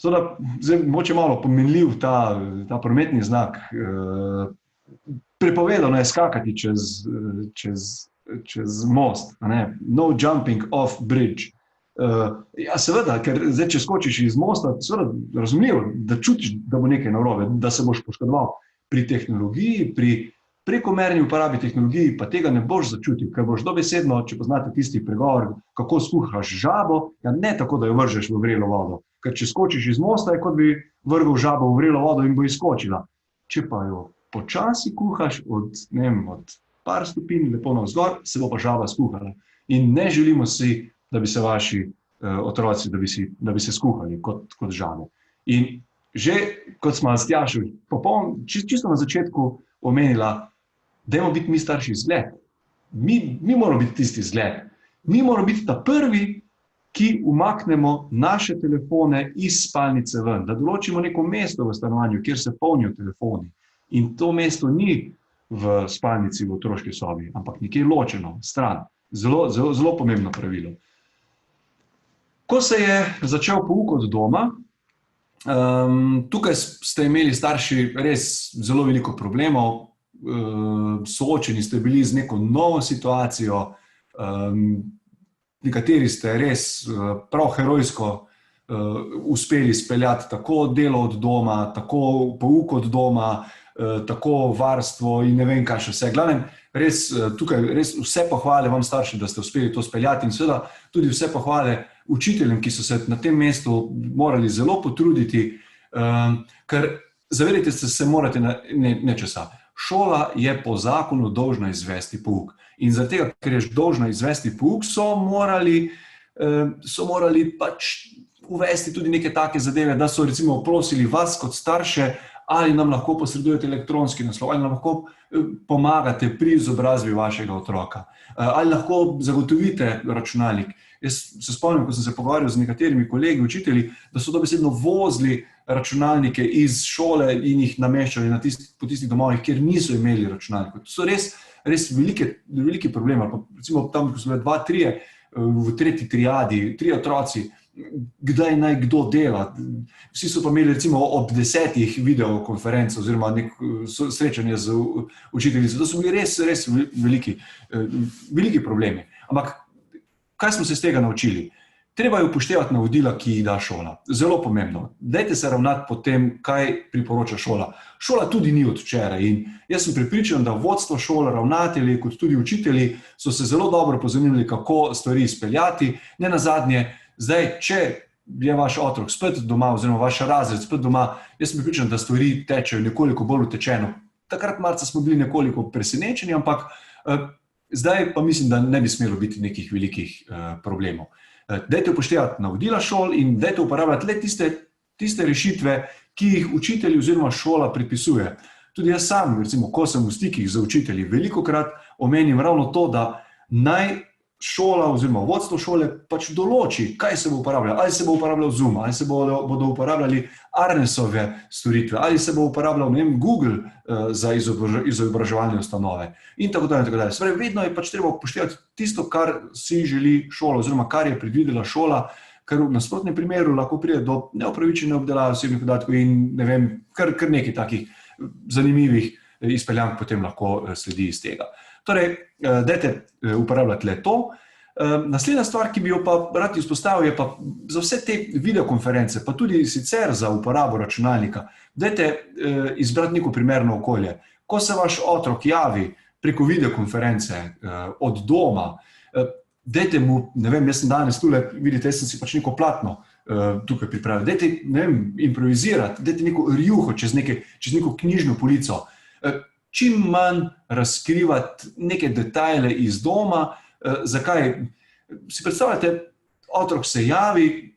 Speaker 1: Zdaj, mogoče malo pomenljiv ta prometni znak. Prepovedano je skakati čez most, no jumping off bridge. Ja, seveda, ker zdaj, če skočiš iz mosta, seveda razumljivo, da čutiš, da bo nekaj narobe, da se boš poškodoval. Pri tehnologiji, pri prekomerni uporabi tehnologiji pa tega ne boš začutil, ker boš dobesedno, če poznate tisti pregovor, kako skuhaš žabo, ja ne tako, da jo vržeš v vrelo vodo. Ker če skočiš iz mosta, je kot bi vrgel žabo v vrelo vodo in bo izskočila. Če pa jo počasi kuhaš od par stopinj lepo navzgor, se bo pa žaba skuhala. In ne želimo si, da bi se vaši otroci, da bi se skuhali kot žabe. In že, kot smo s Tjašo čisto na začetku omenila, dajmo biti mi starši zgled. Mi moramo biti tisti zgled. Mi moramo biti ta prvi, ki umaknemo naše telefone iz spalnice ven, da določimo neko mesto v stanovanju, kjer se polnijo telefoni. In to mesto ni v spalnici v otroški sobi, ampak nekje ločeno, stran. Zelo pomembno pravilo. Ko se je začel pouk od doma, tukaj ste imeli starši res zelo veliko problemov, soočeni ste bili z neko novo situacijo, nekateri ste res prav herojsko uspeli speljati tako delo od doma, tako pouk od doma, tako varstvo in ne vem kaj še vse. Glavnem, tukaj res vse pohvale vam starši, da ste uspeli to speljati in seveda tudi vse pohvale učiteljem, ki so se na tem mestu morali zelo potruditi, ker zavedajte se morate nečesa. Šola je po zakonu dolžna izvesti pouk. In zaradi tega, ker je dolžna izvesti pouk, so morali pač uvesti tudi neke take zadeve, da so recimo prosili vas kot starše, ali nam lahko posredujete elektronski naslov, ali nam lahko pomagate pri izobrazbi vašega otroka, ali lahko zagotovite računalnik. Jaz se spomnim, ko sem se pogovarjal z nekaterimi kolegi, učitelji, da so dobesedno vozili računalnike iz šole in jih nameščali po tistih domovih, kjer niso imeli računalnikov. To so res veliki problemi. Recimo tam, ko so bile 2, 3 v tretji triadi, 3 otroci kdaj naj kdo dela. Vsi so pa imeli recimo ob 10 videokonferenc oziroma srečanje z učiteljico. To so bili res veliki problemi. Ampak kaj smo se iz tega naučili? Treba je upoštevati navodila, ki jih da šola. Zelo pomembno. Dajte se ravnati po tem, kaj priporoča šola. Šola tudi ni od včeraj in jaz sem prepričan, da vodstvo šole, ravnatelji, kot tudi učitelji so se zelo dobro pozanimali, kako stvari izpeljati. Nenazadnje, zdaj, če je vaš otrok spet doma oziroma vaš razred spet doma, jaz sem prepričan, da stvari tečejo nekoliko bolj utečeno. Takrat marca smo bili nekoliko presenečeni, ampak zdaj pa mislim, da ne bi smelo biti nekih velikih problemov. Dajte upoštevati navodila šol in dajte uporabljati le tiste rešitve, ki jih učitelji oziroma šola predpisuje. Tudi jaz sam, recimo, ko sem v stikih z učitelji, velikokrat omenim ravno to, da naj šola oziroma vodstvo šole pač določi, kaj se bo uporabljalo. Ali se bo uporabljal Zoom, ali se bodo uporabljali Arnesove storitve, ali se bo uporabljal, ne vem, Google za izobraževalne ustanove in tako dalje in tako dalje. Torej, vedno je pač treba upoštevati tisto, kar si želi šola oziroma kar je predvidela šola, ker v nasprotnem primeru lahko pride do neopravičene obdelave osebnih podatkov in ne vem, kar nekaj takih zanimivih izpeljank potem lahko sledi iz tega. Torej, dajte uporabljati le to. Naslednja stvar, ki bi jo pa rad izpostavil, je pa za vse te videokonference, pa tudi sicer za uporabo računalnika, dajte izbrati neko primerno okolje. Ko se vaš otrok javi preko videokonference od doma, dajte mu, ne vem, jaz sem danes tule, vidite, jaz sem si pač neko platno tukaj pripravil, dajte, ne vem, improvizirati, dajte neko rjuho čez neko knjižno polico, čim manj razkrivati neke detajle iz doma. Zakaj? Si predstavljate, otrok se javi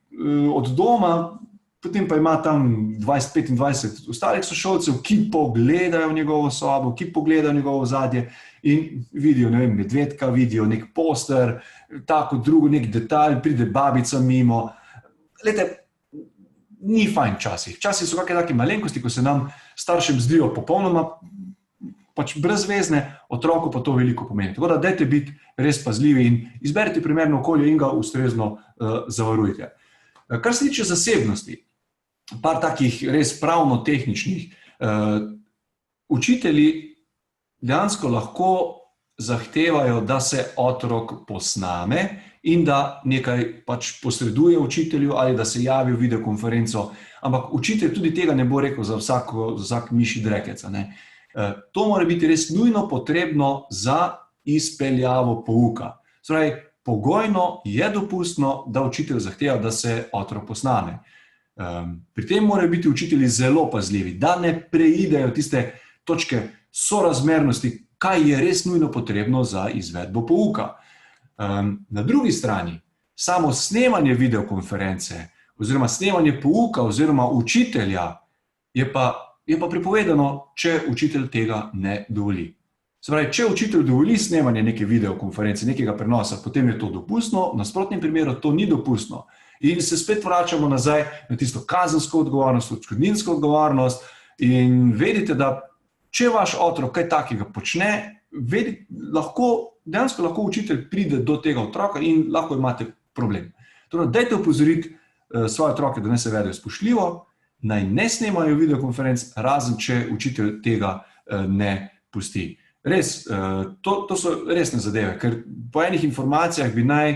Speaker 1: od doma, potem pa ima tam 20-25 ostalih sošolcev, ki pogledajo njegovo sobo, ki pogledajo njegovo ozadje in vidijo, ne vem, medvedka, vidijo nek poster, tako drugo, nek detalj, pride babica mimo. Glejte, ni fajn včasih. Včasih so kakšne take malenkosti, ko se nam staršem zdijo popolnoma pač brezvezne, otroku pa to veliko pomeni. Tako da dajte biti res pazljivi in izberite primerno okolje in ga ustrezno zavarujte. Kar se tiče zasebnosti, par takih res pravno-tehničnih, učitelji dejansko lahko zahtevajo, da se otrok posname in da nekaj pač posreduje učitelju ali da se javi v videokonferenco, ampak učitelj tudi tega ne bo rekel za vsak miši drekec, ne. To mora biti res nujno potrebno za izpeljavo pouka. Torej, pogojno je dopustno, da učitelj zahteva, da se otrok posname. Pri tem morajo biti učitelji zelo pazljivi, da ne preidejo tiste točke sorazmernosti, kaj je res nujno potrebno za izvedbo pouka. Na drugi strani, samo snemanje videokonference oziroma snemanje pouka oziroma učitelja je pa prepovedano, če učitelj tega ne dovoli. Se pravi, če učitelj dovoli snemanje neke videokonference, nekega prenosa, potem je to dopustno, v nasprotnem primeru to ni dopustno. In se spet vračamo nazaj na tisto kazensko odgovornost, odškodninsko odgovornost in vedite, da če vaš otrok kaj takega počne, dejansko lahko učitelj pride do tega otroka in lahko imate problem. Torej, dajte opozoriti svoje otroke, da ne se vedejo spoštljivo, naj ne snemajo videokonferenc, razen če učitelj tega ne pusti. Res, to so resne zadeve, ker po enih informacijah bi naj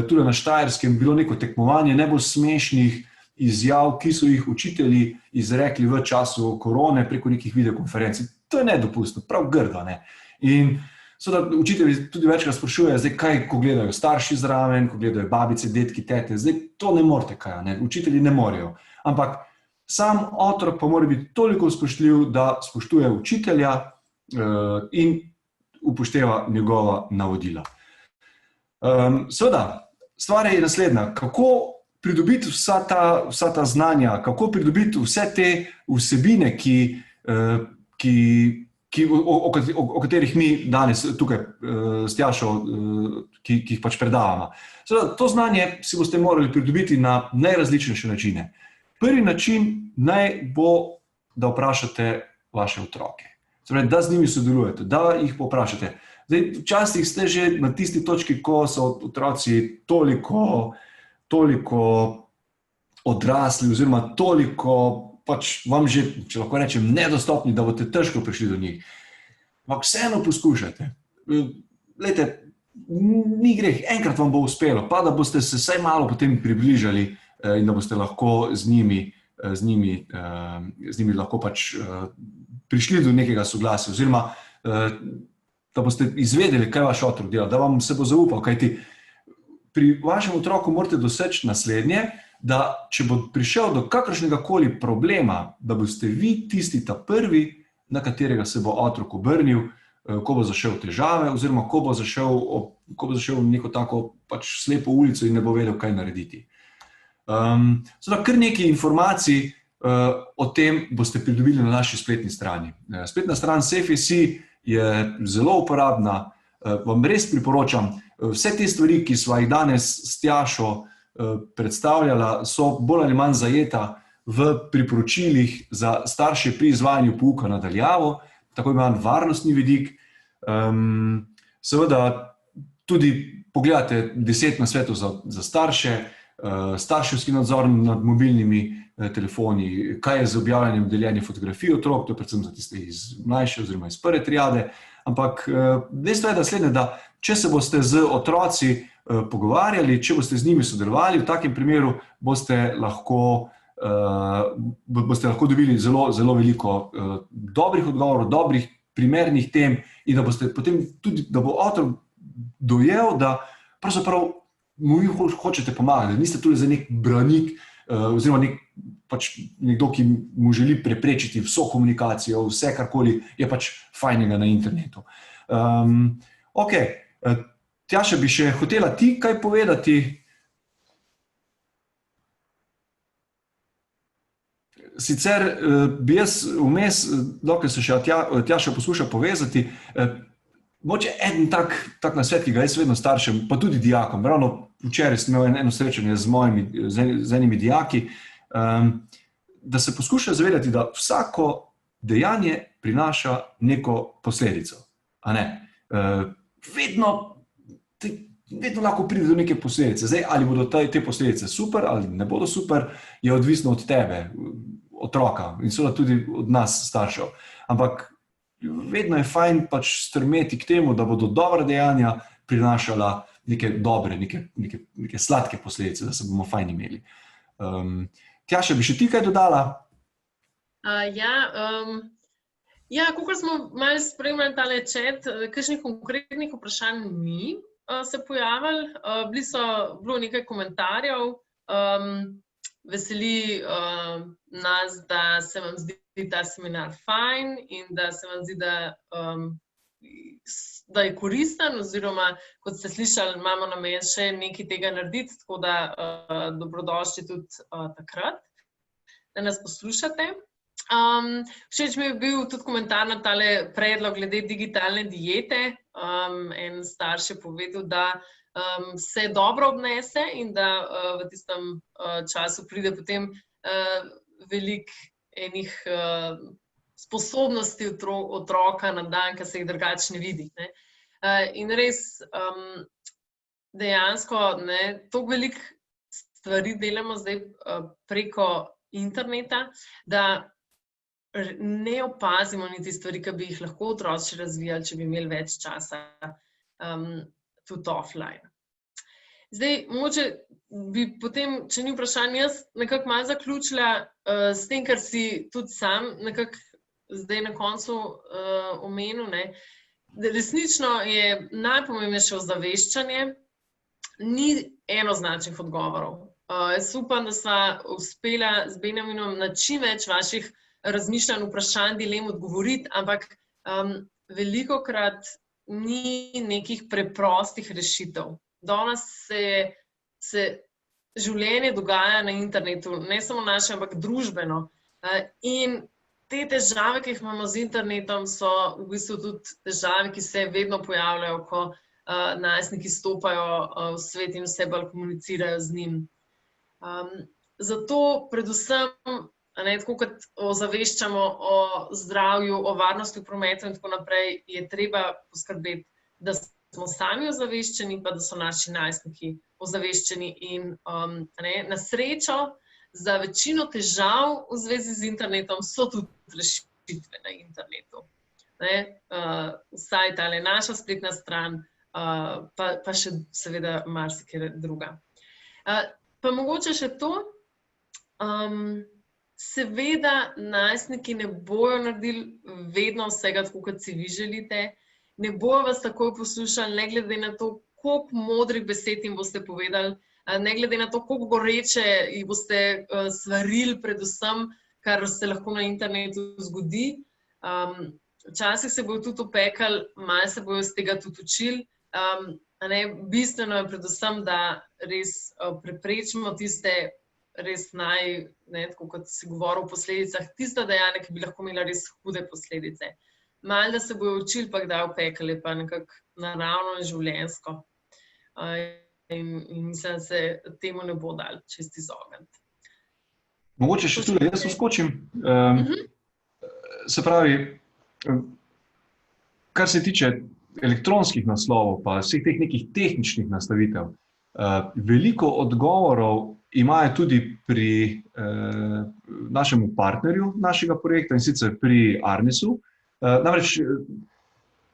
Speaker 1: tudi na Štajerskem bilo neko tekmovanje najbolj smešnih izjav, ki so jih učitelji izrekli v času korone preko nekih videokonferenc. To je nedopustno, prav grdo, ne. In seveda učitelji tudi večkrat sprašujejo, zdaj kaj, ko gledajo starši zraven, ko gledajo babice, dedki, tete, zdaj to ne morete kaj, ne, učitelji ne morejo. Ampak sam otrok pa mora biti toliko spoštljiv, da spoštuje učitelja in upošteva njegova navodila. Seveda, stvar je naslednja, kako pridobiti vsa ta znanja, kako pridobiti vse te vsebine, o katerih mi danes tukaj s Tjašo, ki jih pač predavamo. Seveda, to znanje si boste morali pridobiti na najrazličnejše načine. Prvi način naj bo, da vprašate vaše otroke. Torej, da z njimi sodelujete, da jih povprašate. Zdaj, včasih ste že na tisti točki, ko so otroci toliko toliko odrasli oziroma toliko pač vam že, če lahko rečem, nedostopni, da boste težko prišli do njih. Ampak vseeno poskušajte. Glejte, ni greh, enkrat vam bo uspelo, pa da boste se vsaj malo potem približali in da boste lahko z njimi lahko pač prišli do nekega soglasja, oziroma da boste izvedeli, kaj vaš otrok dela, da vam se bo zaupal, kajti pri vašem otroku morate doseči naslednje, da če bo prišel do kakršnega koli problema, da boste vi tisti ta prvi, na katerega se bo otrok obrnil, ko bo zašel v težave, oziroma ko bo zašel v neko tako pač slepo ulico in ne bo vedel, kaj narediti. Kar nekaj informacij o tem boste pridobili na naši spletni strani. Spletna stran Safe.si je zelo uporabna, vam res priporočam. Vse te stvari, ki sva jih danes s Tjašo predstavljala, so bolj ali manj zajeta v priporočilih za starše pri izvajanju pouka na daljavo, tako imenovan varnostni vidik. Seveda tudi pogledate 10 nasvetov za starše, starševski nadzor nad mobilnimi telefoni, kaj je z objavljanjem deljenja fotografij otrok, to je predvsem za tiste iz mlajše oziroma iz prve triade, ampak dejstvo je naslednje, da če se boste z otroci pogovarjali, če boste z njimi sodelovali, v takem primeru boste lahko dobili zelo, zelo veliko dobrih odgovorov, dobrih primernih tem in da boste potem tudi, da bo otrok dojel, da pravzaprav mu vi hočete pomagati, da niste tudi za nek branik oziroma nekdo, ki mu želi preprečiti vso komunikacijo, vse karkoli je pač fajnega na internetu. Ok, Tjaša, bi še hotela ti kaj povedati? Sicer bi jaz vmes, dokler se še Tjaša poskuša povezati, mogoče en tak nasvet, ki ga jaz vedno staršem, pa tudi dijakom, ravno včeraj sem imel eno srečanje z enimi dijaki, da se poskušajo zavedati, da vsako dejanje prinaša neko posledico. Vedno lahko pride do neke posledice. Zdaj, ali bodo te posledice super ali ne bodo super, je odvisno od tebe, otroka in seveda tudi od nas, staršev. Ampak vedno je fajn pač strmeti k temu, da bodo dobra dejanja prinašala neke dobre, neke sladke posledice, da se bomo fajn imeli. Tjaša, bi še ti kaj dodala?
Speaker 2: Kakor smo malo spremljali tale chat, kakšnih konkretnih vprašanj ni se pojavili. Bilo nekaj komentarjev. Veseli nas, da se vam zdi ta seminar fajn in da se vam zdi, da je koristen, oziroma, kot ste slišali, imamo namen še nekaj tega narediti, tako da dobrodošli tudi takrat, da nas poslušate. Všeč mi je bil tudi komentar na tale predlog glede digitalne diete. En starš je povedal, da se dobro obnese in da v tistem času pride potem veliko enih sposobnosti otroka na dan, ki se jih drugače ne vidi. In res dejansko toliko veliko stvari delamo zdaj preko interneta, da ne opazimo niti stvari, ki bi jih lahko otroci razvijali, če bi imeli več časa tudi offline. Zdaj, mogoče bi potem, če ni vprašanj, jaz nekako malo zaključila s tem, kar si tudi sam nekako zdaj na koncu omenil. Resnično je najpomembnejše ozaveščanje, ni enoznačnih odgovorov. Jaz upam, da sva uspela z Benjaminom na čim več vaših razmišljanj, vprašanj, dilem odgovoriti, ampak velikokrat ni nekih preprostih rešitev. Danes se življenje dogaja na internetu, ne samo naše, ampak družbeno. In te težave, ki jih imamo z internetom, so v bistvu tudi težave, ki se vedno pojavljajo, ko najstniki stopajo v svet in vse bolj komunicirajo z njim. Zato predvsem, tako kot ozaveščamo o zdravju, o varnosti v prometu in tako naprej, je treba poskrbeti, da smo sami ozaveščeni, pa da so naši najstniki ozaveščeni in na srečo za večino težav v zvezi z internetom so tudi rešitve na internetu. Vsaj tale naša spletna stran, pa še seveda marsikaj druga. Pa mogoče še to, seveda najstniki ne bojo naredili vedno vsega tako, kot si vi želite, ne bojo vas takoj poslušali, ne glede na to, koliko modrih besed jim boste povedali, ne glede na to, koliko goreče jih boste svarili predvsem, kar se lahko na internetu zgodi. Včasih se bojo tudi opekali, malo se bojo iz tega tudi učili. Bistveno je predvsem, da res preprečimo tiste res tako kot si govoril o posledicah, tista dejanja, ki bi lahko imela res hude posledice. Malo, da se bojo učili, pa kdaj opekali, pa nekako naravno in življenjsko. In mislim, da se temu ne bo dal čisto izogniti.
Speaker 1: Mogoče še tudi jaz vskočim. Se pravi, kar se tiče elektronskih naslovov, pa vseh teh nekih tehničnih nastavitev, veliko odgovorov imajo tudi pri našemu partnerju našega projekta, in sicer pri Arnesu. Namreč,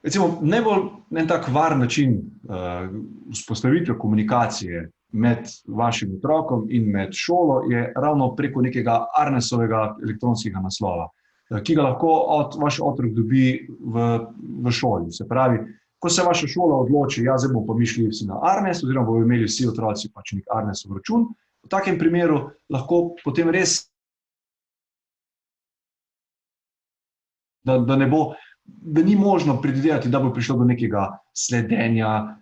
Speaker 1: recimo, najbolj tak varen način vzpostavitve komunikacije med vašim otrokom in med šolo je ravno preko nekega Arnesovega elektronskega naslova, ki ga lahko vaš otrok dobi v šoli. Se pravi, ko se vaša šola odloči, zdaj bomo pa mi šli vsi na Arnes, oziroma bojo imeli vsi otroci pač nek Arnesov račun, v takem primeru lahko potem res, da ni možno predvidevati, da bo prišlo do nekega sledenja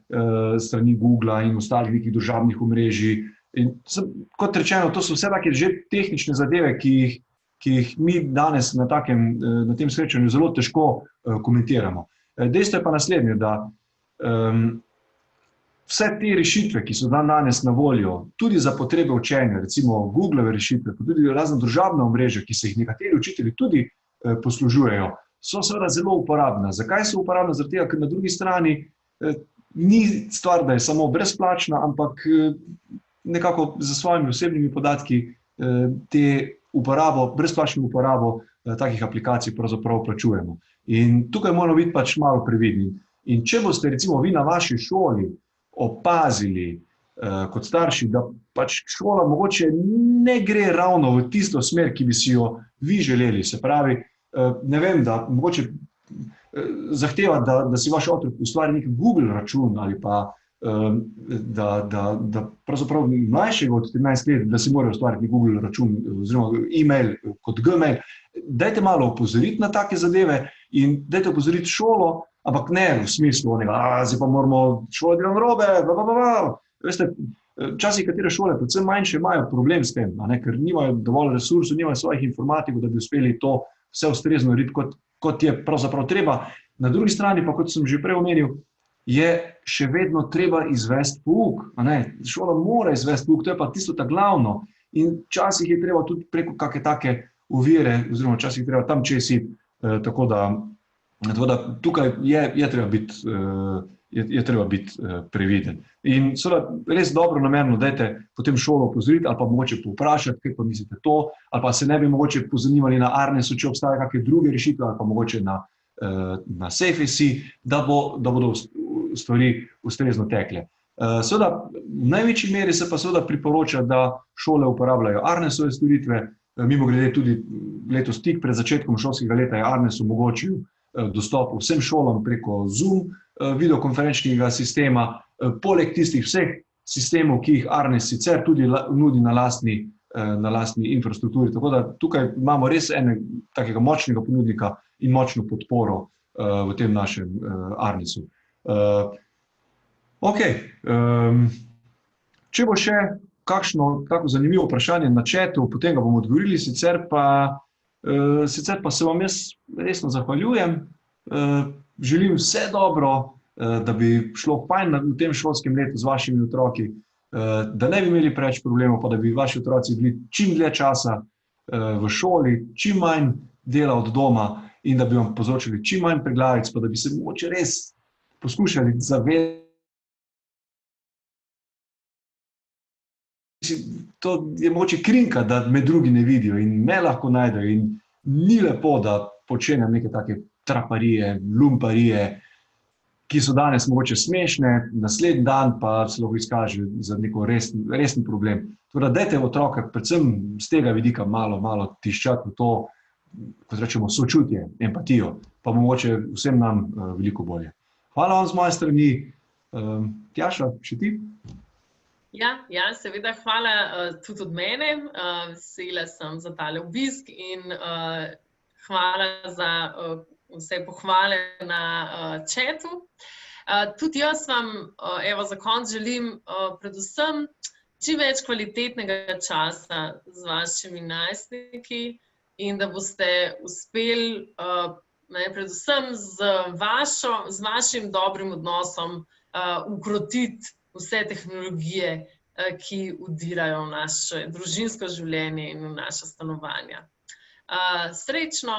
Speaker 1: strani Googla in ostalih nekih družabnih omrežij. Kot rečeno, to so vse take že tehnične zadeve, ki jih mi danes na tem srečanju zelo težko komentiramo. Dejstvo je pa naslednje, da vse te rešitve, ki so danes na voljo, tudi za potrebe učenja, recimo Googlove rešitve, pa tudi razna družabna omrežja, ki se jih nekateri učitelji tudi poslužujejo, so seveda zelo uporabna. Zakaj so uporabna? Zaradi tega, ker na drugi strani ni stvar, da je samo brezplačna, ampak nekako za svojimi osebnimi podatki brezplačno uporabo takih aplikacij pravzaprav plačujemo. In tukaj moramo biti pač malo previdni. In če boste recimo vi na vaši šoli opazili kot starši, da pač šola mogoče ne gre ravno v tisto smer, ki bi si jo vi želeli, se pravi, ne vem, da mogoče zahteva, da si vaš otrok ustvari nek Google račun ali pa da pravzaprav mlajšega od 13 let, da si mora ustvariti Google račun oziroma e-mail kot Gmail. Dajte malo opozoriti na take zadeve in dajte opozoriti šolo, ampak ne v smislu zdaj pa moramo šolo delati narobe, Veste, včasih katere šole, predvsem manjše, imajo problem s tem, ker nimajo dovolj resursov, nimajo svojih informatikov, da bi uspeli to vse ustrezno narediti, kot je pravzaprav treba. Na drugi strani pa, kot sem že prej omenil, je še vedno treba izvesti pouk. Šola mora izvesti pouk, to je pa tisto glavno. In včasih je treba tudi preko kakšne take ovire, oziroma včasih je treba tam čez iti, tako da tukaj je treba biti previden. In seveda res dobro namerno dajte potem šolo opozoriti ali pa mogoče povprašati, kaj pa mislite to, ali pa se ne bi mogoče pozanimali na Arnesu, če obstajajo kakšne druge rešitve, ali pa mogoče na SafeSC, da bodo stvari ustrezno tekle. Seveda, v največji meri se pa seveda priporoča, da šole uporabljajo Arnesove storitve. Mimogrede tudi letos tik pred začetkom šolskega leta je Arnes omogočil dostop vsem šolam preko Zoom videokonferenčnega sistema, poleg tistih vseh sistemov, ki jih Arnes sicer tudi nudi na lastni infrastrukturi. Tako da tukaj imamo res takega močnega ponudnika in močno podporo v tem našem Arnesu. Če bo še kakšno tako zanimivo vprašanje na chatu, potem ga bomo odgovorili, sicer pa se vam jaz resno zahvaljujem. Želim vse dobro, da bi šlo fajn v tem šolskem letu z vašimi otroki, da ne bi imeli preveč problemov, pa da bi vaši otroci bili čim dlje časa v šoli, čim manj dela od doma in da bi vam povzročili čim manj preglavic, pa da bi se mogoče res poskušali zavedati, to je mogoče krinka, da me drugi ne vidijo in me lahko najdejo. In ni lepo, da počnem neke take traparije, lumparije, ki so danes mogoče smešne, naslednji dan pa se lahko izkaže za neko resen problem. Torej, dajte otroke predvsem z tega vidika malo tiščati v to, kot rečemo, sočutje, empatijo, pa mogoče vsem nam veliko bolje. Hvala vam z moje strani. Tjaša, še ti?
Speaker 2: Ja, seveda, hvala tudi od mene. Vesela sem za tale obisk in hvala za vse pohvale na chatu. Tudi jaz vam za konec želim predvsem čim več kvalitetnega časa z vašimi najstniki in da boste uspeli predvsem z vašim dobrim odnosom ukrotiti vse tehnologije, ki vdirajo v naše družinsko življenje in v naša stanovanja. Srečno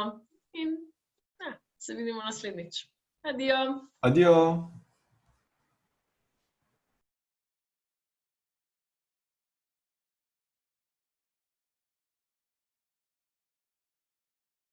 Speaker 2: in se vidimo naslednjič. Adijo!
Speaker 1: Adijo!